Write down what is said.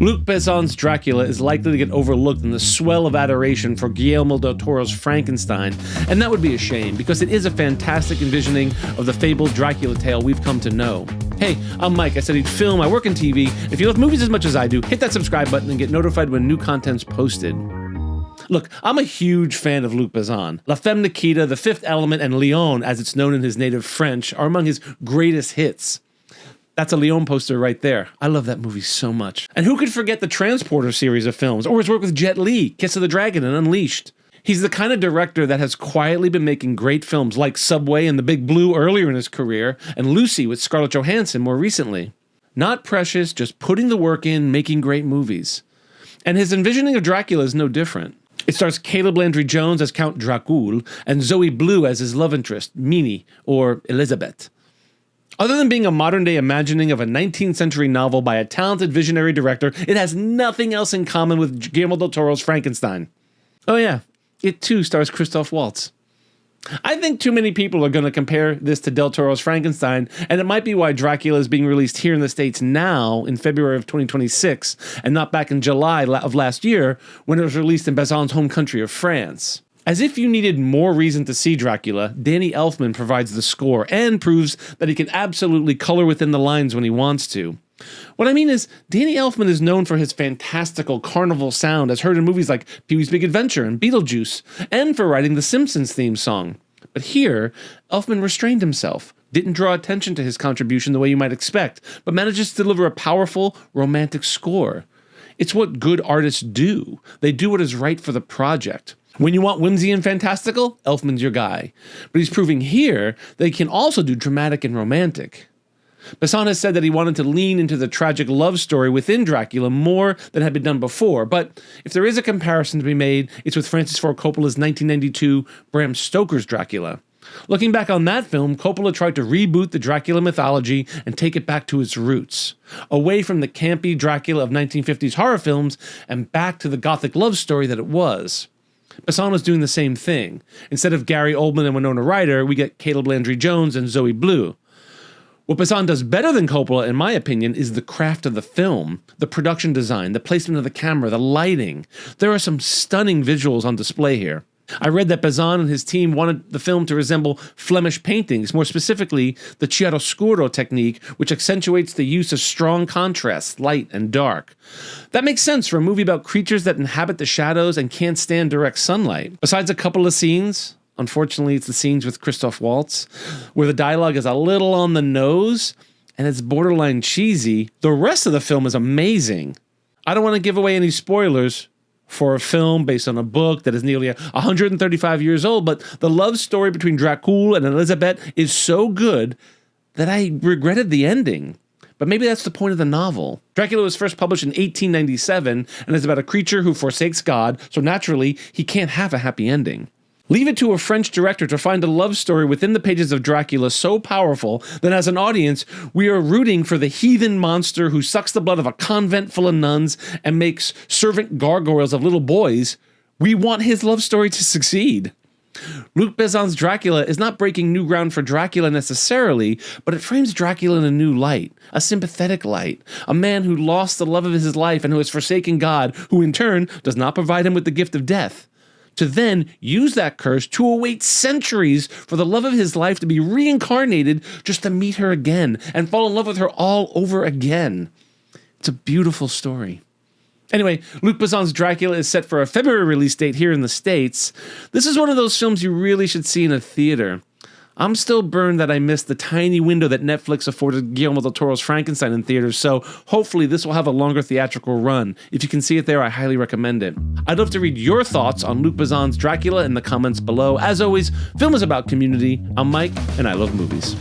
Luc Besson's Dracula is likely to get overlooked in the swell of adoration for Guillermo del Toro's Frankenstein, and that would be a shame, because it is a fantastic envisioning of the fabled Dracula tale we've come to know. Hey, I'm Mike, I studied film, I work in TV. If you love movies as much as I do, hit that subscribe button and get notified when new content's posted. Look, I'm a huge fan of Luc Besson. La Femme Nikita, The Fifth Element, and Léon, as it's known in his native French, are among his greatest hits. That's a Léon poster right there. I love that movie so much. And who could forget the Transporter series of films, or his work with Jet Li, Kiss of the Dragon, and Unleashed. He's the kind of director that has quietly been making great films like Subway and The Big Blue earlier in his career, and Lucy with Scarlett Johansson more recently. Not precious, just putting the work in, making great movies. And his envisioning of Dracula is no different. It stars Caleb Landry Jones as Count Dracula, and Zoe Blue as his love interest, Minnie, or Elizabeth. Other than being a modern-day imagining of a 19th century novel by a talented visionary director, it has nothing else in common with Guillermo del Toro's Frankenstein. Oh yeah, it too stars Christoph Waltz. I think too many people are going to compare this to Del Toro's Frankenstein, and it might be why Dracula is being released here in the States now in February of 2026, and not back in July of last year when it was released in Besson's home country of France. As if you needed more reason to see Dracula, Danny Elfman provides the score and proves that he can absolutely color within the lines when he wants to. What I mean is, Danny Elfman is known for his fantastical carnival sound as heard in movies like Pee-wee's Big Adventure and Beetlejuice, and for writing the Simpsons theme song. But here, Elfman restrained himself, didn't draw attention to his contribution the way you might expect, but manages to deliver a powerful, romantic score. It's what good artists do. They do what is right for the project. When you want whimsy and fantastical, Elfman's your guy. But he's proving here that he can also do dramatic and romantic. Besson has said that he wanted to lean into the tragic love story within Dracula more than had been done before, but if there is a comparison to be made, it's with Francis Ford Coppola's 1992 Bram Stoker's Dracula. Looking back on that film, Coppola tried to reboot the Dracula mythology and take it back to its roots, away from the campy Dracula of 1950s horror films and back to the gothic love story that it was. Besson was doing the same thing. Instead of Gary Oldman and Winona Ryder, we get Caleb Landry Jones and Zoe Blue. What Besson does better than Coppola, in my opinion, is the craft of the film, the production design, the placement of the camera, the lighting. There are some stunning visuals on display here. I read that Besson and his team wanted the film to resemble Flemish paintings, more specifically the chiaroscuro technique, which accentuates the use of strong contrasts, light and dark. That makes sense for a movie about creatures that inhabit the shadows and can't stand direct sunlight. Besides a couple of scenes, unfortunately it's the scenes with Christoph Waltz, where the dialogue is a little on the nose and it's borderline cheesy, the rest of the film is amazing. I don't want to give away any spoilers for a film based on a book that is nearly 135 years old, but the love story between Dracula and Elizabeth is so good that I regretted the ending. But maybe that's the point of the novel. Dracula was first published in 1897 and is about a creature who forsakes God, so naturally, he can't have a happy ending. Leave it to a French director to find a love story within the pages of Dracula so powerful that as an audience, we are rooting for the heathen monster who sucks the blood of a convent full of nuns and makes servant gargoyles of little boys. We want his love story to succeed. Luc Besson's Dracula is not breaking new ground for Dracula necessarily, but it frames Dracula in a new light, a sympathetic light, a man who lost the love of his life and who has forsaken God, who in turn does not provide him with the gift of death, to then use that curse to await centuries for the love of his life to be reincarnated just to meet her again and fall in love with her all over again. It's a beautiful story. Anyway, Luc Besson's Dracula is set for a February release date here in the States. This is one of those films you really should see in a theater. I'm still burned that I missed the tiny window that Netflix afforded Guillermo del Toro's Frankenstein in theaters, so hopefully this will have a longer theatrical run. If you can see it there, I highly recommend it. I'd love to read your thoughts on Luc Besson's Dracula in the comments below. As always, film is about community. I'm Mike, and I love movies.